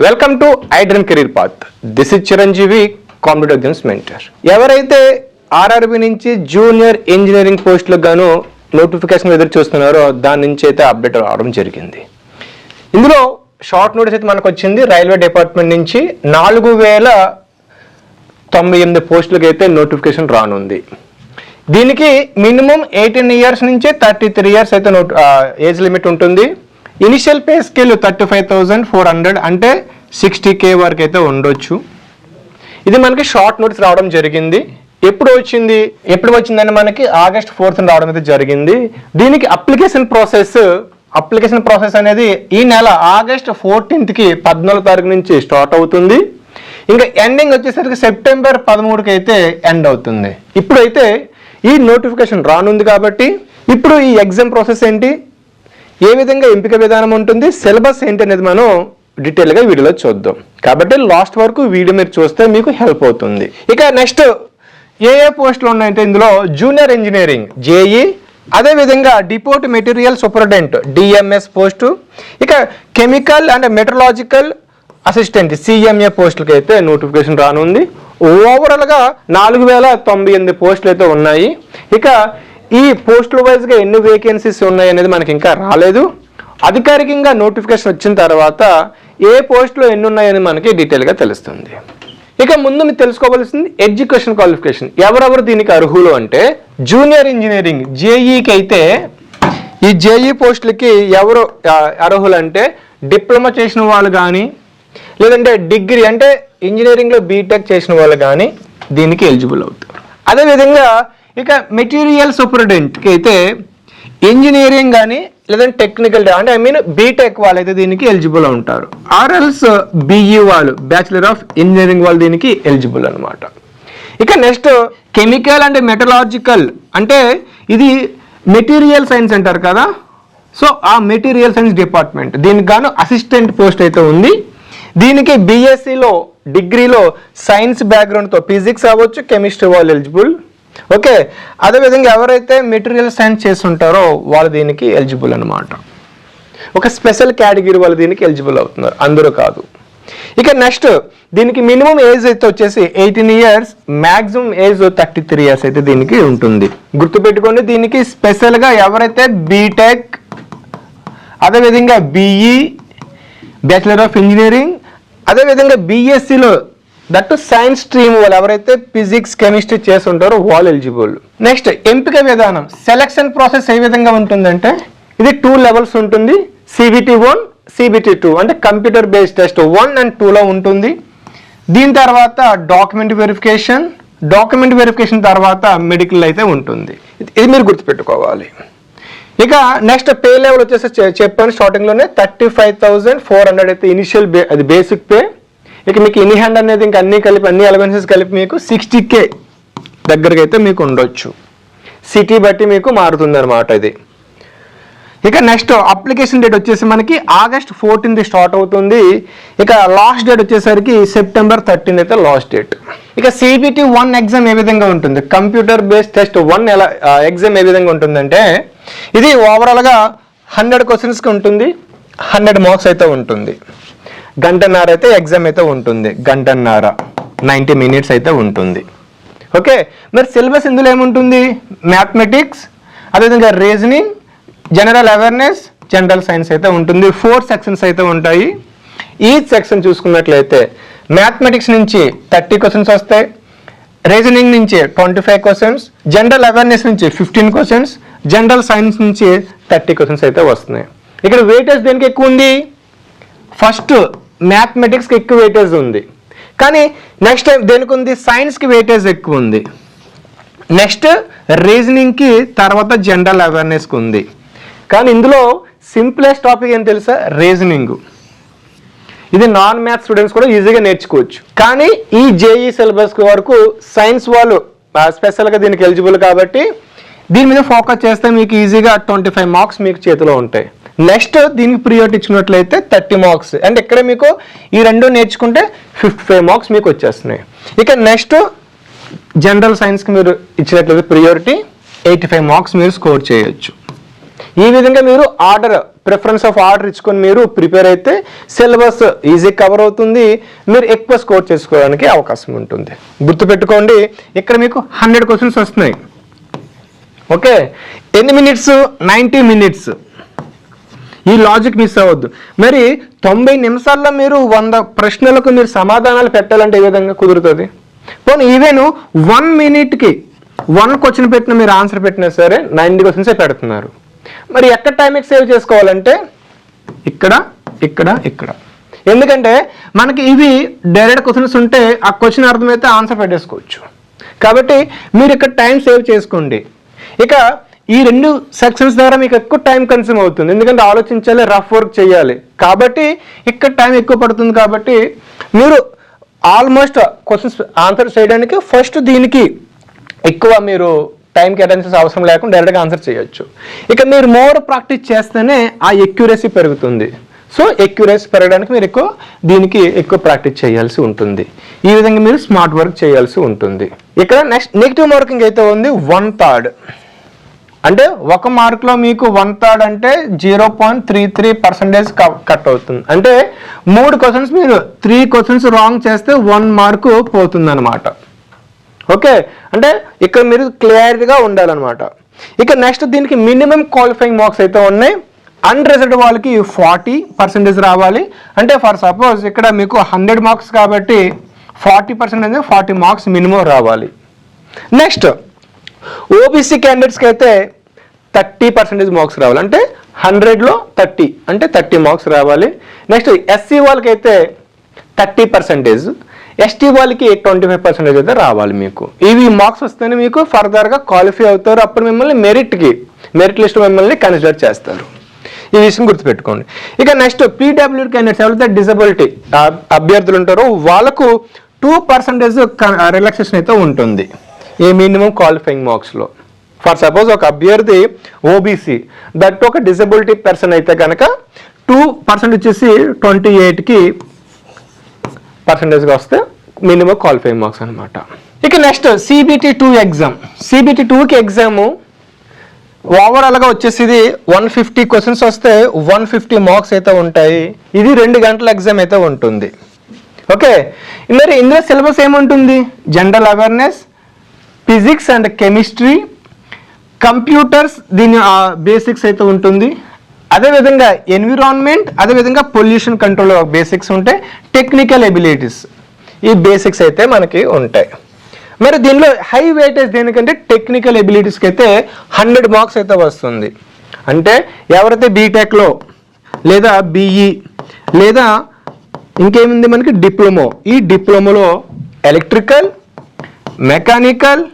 Welcome to iDream career path. This is Chiranjeevi, competitive exams mentor. ఎవరైతే RRB నుంచి junior engineering పోస్టులకు గాను నోటిఫికేషన్ ఎదురు చూస్తున్నారో దాని నుంచి అయితే అప్డేట్ రావడం జరిగింది. ఇందులో షార్ట్ నోటీస్ అయితే మనకు వచ్చింది. రైల్వే డిపార్ట్మెంట్ నుంచి 4098 పోస్టులకు అయితే నోటిఫికేషన్ రానుంది. దీనికి మినిమం 18 ఇయర్స్ నుంచి 33 ఇయర్స్ అయితే ఏజ్ లిమిట్ ఉంటుంది. ఇనిషియల్ పే స్కేల్ 35,400 అంటే 60K వరకు అయితే ఉండొచ్చు. ఇది మనకి షార్ట్ నోటీస్ రావడం జరిగింది. ఎప్పుడు వచ్చిందని మనకి August 4th రావడం అయితే జరిగింది. దీనికి అప్లికేషన్ ప్రాసెస్ అనేది ఈ నెల August 14th 14వ తారీఖు నుంచి స్టార్ట్ అవుతుంది. ఇంకా ఎండింగ్ వచ్చేసరికి September 13కి అయితే ఎండ్ అవుతుంది. ఇప్పుడైతే ఈ నోటిఫికేషన్ రానుంది కాబట్టి ఇప్పుడు ఈ ఎగ్జామ్ ప్రాసెస్ ఏంటి, ఏ విధంగా ఎంపిక విధానం ఉంటుంది, సిలబస్ ఏంటి అనేది మనం డీటెయిల్గా వీడియోలో చూద్దాం. కాబట్టి లాస్ట్ వరకు వీడియో మీరు చూస్తే మీకు హెల్ప్ అవుతుంది. ఇక నెక్స్ట్ ఏ పోస్టులు ఉన్నాయంటే ఇందులో జూనియర్ ఇంజనీరింగ్ జేఈ, అదేవిధంగా depot material superintendent DMS post, ఇక chemical and metallurgical assistant CMA పోస్టులకి అయితే నోటిఫికేషన్ రానుంది. ఓవరాల్గా 4098 పోస్టులు అయితే ఉన్నాయి. ఇక ఈ పోస్టుల వైజ్గా ఎన్ని వేకెన్సీస్ ఉన్నాయి అనేది మనకి ఇంకా రాలేదు. అధికారికంగా నోటిఫికేషన్ వచ్చిన తర్వాత ఏ పోస్టులు ఎన్ని ఉన్నాయని మనకి డీటెయిల్గా తెలుస్తుంది. ఇక ముందు మీరు తెలుసుకోవాల్సింది ఎడ్యుకేషన్ క్వాలిఫికేషన్. ఎవరెవరు దీనికి అర్హులు అంటే జూనియర్ ఇంజనీరింగ్ జేఈకి అయితే ఈ జేఈ పోస్టులకి ఎవరు అర్హులు అంటే డిప్లొమా చేసిన వాళ్ళు కానీ లేదంటే డిగ్రీ అంటే ఇంజనీరింగ్లో బీటెక్ చేసిన వాళ్ళు కానీ దీనికి ఎలిజిబుల్ అవుతారు. అదేవిధంగా ఇక మెటీరియల్ సూపరింటెండెంట్కి అయితే ఇంజనీరింగ్ కానీ లేదంటే టెక్నికల్ అంటే బీటెక్ వాళ్ళు అయితే దీనికి ఎలిజిబుల్ ఉంటారు. ఆర్ఎల్స్ బిఈ వాళ్ళు బ్యాచిలర్ ఆఫ్ ఇంజనీరింగ్ వాళ్ళు దీనికి ఎలిజిబుల్ అనమాట. ఇక నెక్స్ట్ కెమికల్ అండ్ మెటలాజికల్ అంటే ఇది మెటీరియల్ సైన్స్ అంటారు కదా, సో ఆ మెటీరియల్ సైన్స్ డిపార్ట్మెంట్ దీనికి గాను అసిస్టెంట్ పోస్ట్ అయితే ఉంది. దీనికి బీఎస్సీలో డిగ్రీలో సైన్స్ బ్యాక్గ్రౌండ్తో ఫిజిక్స్ అవ్వచ్చు, కెమిస్ట్రీ వాళ్ళు ఎలిజిబుల్. ఓకే, అదేవిధంగా ఎవరైతే మెటీరియల్ సైన్స్ చేస్తుంటారో వాళ్ళు దీనికి ఎలిజిబుల్ అనమాట. ఒక స్పెషల్ కేటగిరీ వాళ్ళు దీనికి ఎలిజిబుల్ అవుతున్నారు, అందరూ కాదు. ఇక నెక్స్ట్ దీనికి మినిమం ఏజ్ అయితే వచ్చేసి 18 ఇయర్స్, మ్యాక్సిమం ఏజ్ 33 ఇయర్స్ అయితే దీనికి ఉంటుంది. గుర్తుపెట్టుకోండి, దీనికి స్పెషల్గా ఎవరైతే బీటెక్ అదేవిధంగా బీఈ బ్యాచిలర్ ఆఫ్ ఇంజనీరింగ్ అదేవిధంగా బీఎస్సీలో దట్టు సైన్స్ స్ట్రీమ్ వాళ్ళు ఎవరైతే ఫిజిక్స్ కెమిస్ట్రీ చేసి ఉంటారో వాళ్ళు ఎలిజిబుల్. నెక్స్ట్ ఎంపిక విధానం, సెలక్షన్ ప్రాసెస్ ఏ విధంగా ఉంటుందంటే ఇది 2 లెవెల్స్ ఉంటుంది. CBT 1 CBT 2 అంటే కంప్యూటర్ బేస్డ్ టెస్ట్ 1 and 2లో ఉంటుంది. దీని తర్వాత డాక్యుమెంట్ వెరిఫికేషన్ తర్వాత మెడికల్ అయితే ఉంటుంది. ఇది మీరు గుర్తుపెట్టుకోవాలి. ఇక నెక్స్ట్ పే లెవెల్ వచ్చేసి చెప్పాను స్టార్టింగ్లోనే 35,400 అయితే ఇనిషియల్ అది బేసిక్ పే. ఇక మీకు ఇన్ హ్యాండ్ అనేది ఇంకా అన్ని అలవెన్సెస్ కలిపి మీకు 60K దగ్గరకి అయితే మీకు ఉండొచ్చు. సిటీ బట్టి మీకు మారుతుంది అనమాట ఇది. ఇక నెక్స్ట్ అప్లికేషన్ డేట్ వచ్చేసి మనకి August 14th స్టార్ట్ అవుతుంది. ఇక లాస్ట్ డేట్ వచ్చేసరికి September 13 అయితే లాస్ట్ డేట్. ఇక CBT 1 ఎగ్జామ్ ఏ విధంగా ఉంటుంది, కంప్యూటర్ బేస్డ్ టెస్ట్ 1 ఎగ్జామ్ ఏ విధంగా ఉంటుందంటే ఇది ఓవరాల్గా 100 క్వశ్చన్స్కి ఉంటుంది, 100 మార్క్స్ అయితే ఉంటుంది. గంటన్నర అయితే ఎగ్జామ్ అయితే ఉంటుంది, గంటన్నర 90 minutes అయితే ఉంటుంది. ఓకే, మరి సిలబస్ ఇందులో ఏముంటుంది, మ్యాథమెటిక్స్ అదేవిధంగా reasoning, general awareness, general science అయితే ఉంటుంది. 4 సెక్షన్స్ అయితే ఉంటాయి. ఈచ్ సెక్షన్ చూసుకున్నట్లయితే మ్యాథమెటిక్స్ నుంచి 30 క్వశ్చన్స్ వస్తాయి, రీజనింగ్ నుంచి 25 క్వశ్చన్స్, జనరల్ అవేర్నెస్ నుంచి 15 క్వశ్చన్స్, జనరల్ సైన్స్ నుంచి 30 క్వశ్చన్స్ అయితే వస్తున్నాయి. ఇక్కడ వెయిటేజ్ దేనికి ఎక్కువ ఉంది, ఫస్ట్ మ్యాథమెటిక్స్కి ఎక్కువ వెయిటేజ్ ఉంది, కానీ నెక్స్ట్ టైం దేనికి ఉంది, సైన్స్కి వెయిటేజ్ ఎక్కువ ఉంది. నెక్స్ట్ రీజనింగ్కి, తర్వాత జనరల్ అవేర్నెస్కి ఉంది. కానీ ఇందులో సింప్లెస్ట్ టాపిక్ ఏం తెలుసా, రీజనింగ్. ఇది నాన్ మ్యాథ్స్ స్టూడెంట్స్ కూడా ఈజీగా నేర్చుకోవచ్చు. కానీ ఈ జేఈ సిలబస్ వరకు సైన్స్ వాళ్ళు స్పెషల్గా దీనికి ఎలిజిబుల్ కాబట్టి దీని మీద ఫోకస్ చేస్తే మీకు ఈజీగా 25 మార్క్స్ మీకు చేతిలో ఉంటాయి. నెక్స్ట్ దీనికి ప్రియారిటీ ఇచ్చినట్లయితే 30 మార్క్స్, అండ్ ఇక్కడ మీకు ఈ రెండు నేర్చుకుంటే 55 మార్క్స్ మీకు వచ్చేస్తున్నాయి. ఇక నెక్స్ట్ జనరల్ సైన్స్కి మీరు ఇచ్చినట్లయితే ప్రియారిటీ 85 మార్క్స్ మీరు స్కోర్ చేయొచ్చు. ఈ విధంగా మీరు ప్రిఫరెన్స్ ఆఫ్ ఆర్డర్ ఇచ్చుకొని మీరు ప్రిపేర్ అయితే సిలబస్ ఈజీ కవర్ అవుతుంది, మీరు ఎక్కువ స్కోర్ చేసుకోవడానికి అవకాశం ఉంటుంది. గుర్తుపెట్టుకోండి, ఇక్కడ మీకు 100 క్వశ్చన్స్ వస్తున్నాయి. ఓకే, ఎన్ని మినిట్స్? 90 మినిట్స్. ఈ లాజిక్ మిస్ అవ్వద్దు. మరి 90 నిమిషాల్లో మీరు 100 ప్రశ్నలకు మీరు సమాధానాలు పెట్టాలంటే ఏ విధంగా కుదురుతుంది? పోనీ ఈవెన్ 1 మినిట్కి 1 క్వశ్చన్ పెట్టిన మీరు ఆన్సర్ పెట్టినా సరే 90 క్వశ్చన్సే పెడుతున్నారు. మరి ఎక్కడ టైం సేవ్ చేసుకోవాలంటే ఇక్కడ ఇక్కడ ఇక్కడ. ఎందుకంటే మనకి ఇవి డైరెక్ట్ క్వశ్చన్స్ ఉంటే ఆ క్వశ్చన్ అర్థమైతే ఆన్సర్ పెట్టేసుకోవచ్చు. కాబట్టి మీరు ఇక్కడ టైం సేవ్ చేసుకోండి. ఇక ఈ 2 సెక్షన్స్ ద్వారా మీకు ఎక్కువ టైం కన్స్యూమ్ అవుతుంది, ఎందుకంటే ఆలోచించాలి, రఫ్ వర్క్ చేయాలి. కాబట్టి ఇక్కడ టైం ఎక్కువ పడుతుంది. కాబట్టి మీరు ఆల్మోస్ట్ క్వశ్చన్స్ ఆన్సర్ చేయడానికి ఫస్ట్ దీనికి ఎక్కువ మీరు టైం కేటాయించాల్సిన అవసరం లేకుండా డైరెక్ట్గా ఆన్సర్ చేయొచ్చు. ఇక మీరు మోర్ ప్రాక్టీస్ చేస్తేనే ఆ ఎక్యురసీ పెరుగుతుంది. సో ఎక్యురసీ పెరగడానికి మీరు దీనికి ఎక్కువ ప్రాక్టీస్ చేయాల్సి ఉంటుంది. ఈ విధంగా మీరు స్మార్ట్ వర్క్ చేయాల్సి ఉంటుంది. ఇక్కడ నెక్స్ట్ నెగిటివ్ మార్కింగ్ అయితే ఉంది 1/3. అంటే 1 మార్కులో మీకు 1/3 అంటే 0.33% కట్ అవుతుంది. అంటే 3 క్వశ్చన్స్ మీరు 3 క్వశ్చన్స్ రాంగ్ చేస్తే 1 మార్కు పోతుంది అనమాట. ఓకే, అంటే ఇక్కడ మీరు క్లియర్గా ఉండాలన్నమాట. ఇక నెక్స్ట్ దీనికి మినిమం క్వాలిఫైయింగ్ మార్క్స్ అయితే ఉన్నాయి. అన్రిజర్వ్డ్ వాళ్ళకి 40% రావాలి. అంటే ఫర్ సపోజ్ ఇక్కడ మీకు 100 మార్క్స్ కాబట్టి 40% అనేది 40 మార్క్స్ మినిమం రావాలి. నెక్స్ట్ ఓబీసీ క్యాండిడేట్స్కి అయితే 30% మార్క్స్ రావాలి. అంటే 100లో 30 అంటే 30 మార్క్స్ రావాలి. నెక్స్ట్ ఎస్సీ వాళ్ళకి అయితే 30%, ఎస్టీ వాళ్ళకి 25% అయితే రావాలి. మీకు ఇవి మార్క్స్ వస్తేనే మీకు ఫర్దర్గా క్వాలిఫై అవుతారు. అప్పుడు మిమ్మల్ని మెరిట్ లిస్ట్ మిమ్మల్ని కన్సిడర్ చేస్తారు. ఈ విషయం గుర్తుపెట్టుకోండి. ఇక నెక్స్ట్ పీడబ్ల్యూడీ క్యాండిడేట్స్ ఎవరైతే డిజబిలిటీ అభ్యర్థులు ఉంటారో వాళ్ళకు 2% రిలాక్సేషన్ అయితే ఉంటుంది ఈ మినిమం క్వాలిఫైయింగ్ మార్క్స్లో. ఫర్ సపోజ్ ఒక అభ్యర్థి ఓబీసీ దట్ ఒక డిజబిలిటీ పర్సన్ అయితే కనుక 2% వచ్చేసి 28కి పర్సెంటేజ్గా వస్తే మినిమం క్వాలిఫైయింగ్ మార్క్స్ అనమాట. ఇక నెక్స్ట్ CBT 2 ఎగ్జామ్. CBT 2కి ఎగ్జాము ఓవరాల్గా వచ్చేసి ఇది 150 క్వశ్చన్స్ వస్తే 150 మార్క్స్ అయితే ఉంటాయి. ఇది 2 గంటల ఎగ్జామ్ అయితే ఉంటుంది. ఓకే, మరి ఇందులో సిలబస్ ఏముంటుంది? General awareness, physics and chemistry, computers దీని బేసిక్స్ అయితే ఉంటుంది. అదేవిధంగా ఎన్విరాన్మెంట్, అదేవిధంగా పొల్యూషన్ కంట్రోల్ బేసిక్స్ ఉంటాయి. టెక్నికల్ ఎబిలిటీస్ ఈ బేసిక్స్ అయితే మనకి ఉంటాయి. మరి దీనిలో హై వెయిటేజ్ దేనికంటే టెక్నికల్ ఎబిలిటీస్కి అయితే 100 మార్క్స్ అయితే వస్తుంది. అంటే ఎవరైతే బీటెక్లో లేదా BE లేదా ఇంకేముంది మనకి డిప్లొమో, ఈ డిప్లొమోలో ఎలక్ట్రికల్, మెకానికల్,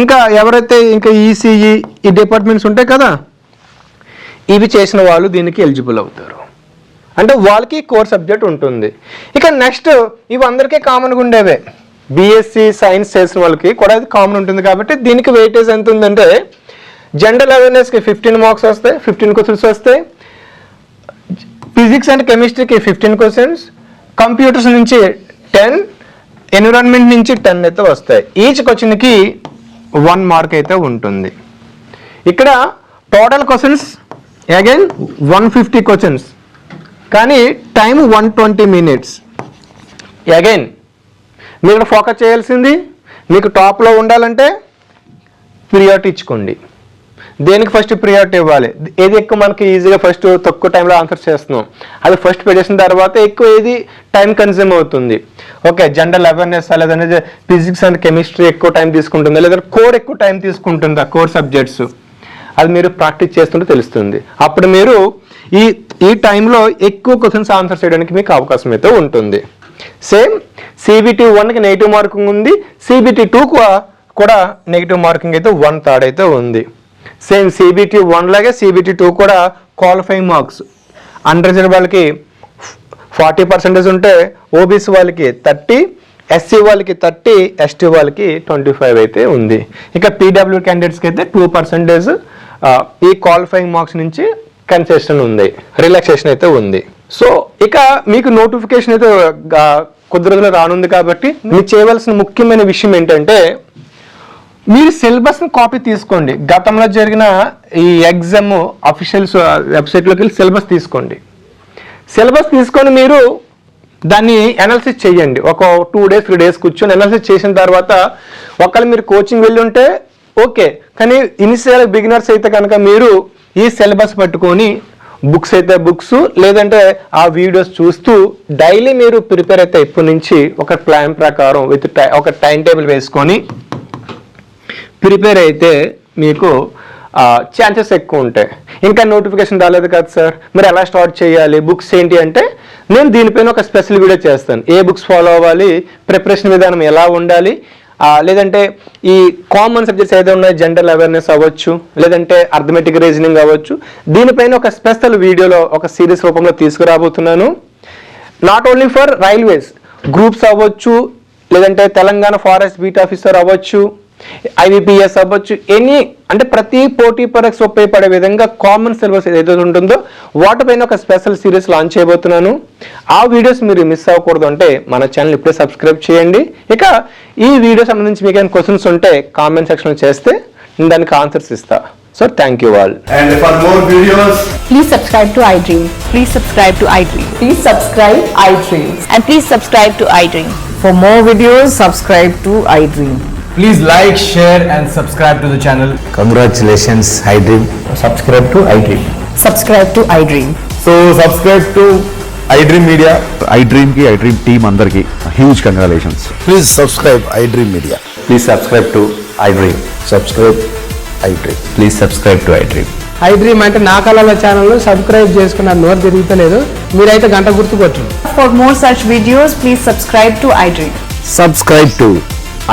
ఇంకా ఎవరైతే ఇంకా ECE ఈ డిపార్ట్మెంట్స్ ఉంటాయి కదా, ఇవి చేసిన వాళ్ళు దీనికి ఎలిజిబుల్ అవుతారు. అంటే వాళ్ళకి కోర్ సబ్జెక్ట్ ఉంటుంది. ఇక నెక్స్ట్ ఇవి అందరికీ కామన్గా ఉండేవే. BSc సైన్స్ చేసిన వాళ్ళకి కూడా అది కామన్ ఉంటుంది. కాబట్టి దీనికి వెయిటేజ్ ఎంత ఉందంటే జనరల్ అవేర్నెస్కి 15 మార్క్స్ వస్తాయి, 15 క్వశ్చన్స్ వస్తాయి. ఫిజిక్స్ అండ్ కెమిస్ట్రీకి 15 క్వశ్చన్స్, కంప్యూటర్స్ నుంచి 10, ఎన్విరాన్మెంట్ నుంచి 10 అయితే వస్తాయి. ఈచ్ క్వశ్చన్కి 1 మార్క్ అయితే ఉంటుంది. ఇక్కడ టోటల్ క్వశ్చన్స్ అగైన్ 150 క్వశ్చన్స్, కానీ టైం 120 మినిట్స్. అగైన్ మీరు ఫోకస్ చేయాల్సింది మీకు టాప్లో ఉండాలంటే ప్రియారిటీ ఇచ్చుకోండి. దేనికి ఫస్ట్ ప్రియారిటీ ఇవ్వాలి? ఏది ఎక్కువ మనకి ఈజీగా ఫస్ట్ తక్కువ టైంలో ఆన్సర్ చేస్తున్నాం అది ఫస్ట్ పెట్టేసిన తర్వాత ఎక్కువ ఏది టైం కన్జ్యూమ్ అవుతుంది. ఓకే, జనరల్ అవేర్నెస్ లేదంటే ఫిజిక్స్ అండ్ కెమిస్ట్రీ ఎక్కువ టైం తీసుకుంటుందా, లేదా కోర్ ఎక్కువ టైం తీసుకుంటుందా, కోర్ సబ్జెక్ట్స్ అది మీరు ప్రాక్టీస్ చేస్తుంటే తెలుస్తుంది. అప్పుడు మీరు ఈ టైంలో ఎక్కువ క్వశ్చన్స్ ఆన్సర్ చేయడానికి మీకు అవకాశం అయితే ఉంటుంది. సేమ్ CBT 1కి నెగిటివ్ మార్కింగ్ ఉంది, CBT 2 కూడా నెగిటివ్ మార్కింగ్ అయితే 1/3 అయితే ఉంది. సేమ్ CBT 1 లాగే CBT 2 కూడా క్వాలిఫైయింగ్ మార్క్స్ అన్రిజర్వ్డ్ వాళ్ళకి 40% ఉంటే OBC వాళ్ళకి 30, SC వాళ్ళకి 30, ST వాళ్ళకి 25 అయితే ఉంది. ఇక PW క్యాండిడేట్స్కి అయితే 2% ఈ క్వాలిఫైయింగ్ మార్క్స్ నుంచి కన్సెషన్ ఉంది, రిలాక్సేషన్ అయితే ఉంది. సో ఇక మీకు నోటిఫికేషన్ అయితే కొద్ది రోజులు రానుంది. కాబట్టి మీరు చేయవలసిన ముఖ్యమైన విషయం ఏంటంటే మీరు సిలబస్ని కాపీ తీసుకోండి. గతంలో జరిగిన ఈ ఎగ్జామ్ అఫీషియల్స్ వెబ్సైట్లోకి వెళ్ళి సిలబస్ తీసుకోండి. సిలబస్ తీసుకొని మీరు దాన్ని అనాలిసిస్ చేయండి. ఒక 2 days 3 days కూర్చొని అనాలిసిస్ చేసిన తర్వాత ఒకవేళ మీరు కోచింగ్ వెళ్ళి ఉంటే ఓకే, కానీ ఇనిషియల్ బిగినర్స్ అయితే కనుక మీరు ఈ సిలబస్ పట్టుకొని బుక్స్ అయితే బుక్స్, లేదంటే ఆ వీడియోస్ చూస్తూ డైలీ మీరు ప్రిపేర్ అయితే ఇప్పటి నుంచి ఒక ప్లాన్ ప్రకారం ఒక టైం టేబుల్ వేసుకొని ప్రిపేర్ అయితే మీకు ఛాన్సెస్ ఎక్కువ ఉంటాయి. ఇంకా నోటిఫికేషన్ రాలేదు కదా సార్, మరి ఎలా స్టార్ట్ చేయాలి, బుక్స్ ఏంటి అంటే నేను దీనిపైన ఒక స్పెషల్ వీడియో చేస్తాను. ఏ బుక్స్ ఫాలో అవ్వాలి, ప్రిపరేషన్ విధానం ఎలా ఉండాలి, లేదంటే ఈ కామన్ సబ్జెక్ట్స్ ఏదైతే ఉన్నాయో జనరల్ అవేర్నెస్ అవ్వచ్చు, లేదంటే అర్థమెటిక్ రీజనింగ్ అవ్వచ్చు, దీనిపైన ఒక స్పెషల్ వీడియోలో ఒక సిరీస్ రూపంలో తీసుకురాబోతున్నాను. Not only for railways, groups అవ్వచ్చు, లేదంటే తెలంగాణ ఫారెస్ట్ బీట్ ఆఫీసర్ అవ్వచ్చు, IBPS అవ్వచ్చు, అంటే ప్రతి పోటీ పరీక్ష ఉపయోగపడే విధంగా కామన్ సిలబస్ ఏదైతే ఉంటుందో వాటిపైన ఒక స్పెషల్ సిరీస్ లాంచ్ చేయబోతున్నాను. ఆ వీడియోస్ మీరు మిస్ అవ్వకూడదు అంటే మన ఛానల్ ఇప్పుడే సబ్స్క్రైబ్ చేయండి. ఇక ఈ వీడియో సంబంధించి మీకు ఏమైనా క్వశ్చన్స్ ఉంటే కామెంట్ సెక్షన్లో చేస్తే నేను దానికి ఆన్సర్స్ ఇస్తా. So thank you all. And for more videos, please subscribe to iDream. Please subscribe to iDream. Please subscribe iDream. And please subscribe to iDream. For more videos, subscribe to iDream. please like, share and subscribe to the channel. Congratulations, iDream. Subscribe to iDream. Subscribe to iDream. So subscribe to iDream Media. iDream ki iDream team andarki huge congratulations. Please subscribe iDream Media. Please subscribe to iDream. Subscribe iDream. Please subscribe to iDream. iDream అంటే నా కళల channel subscribe చేసుకున్న నోరు తిరుగుతలేదు, మీరైతే గంట గుర్తుకొచ్చు. For more such videos, please subscribe to iDream. Subscribe to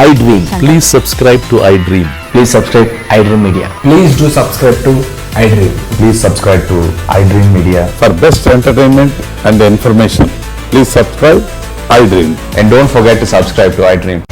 iDream. Please subscribe to iDream. Please subscribe iDream Media. Please do subscribe to iDream. Please subscribe to iDream Media. For best entertainment and information, please subscribe iDream. And don't forget to subscribe to iDream.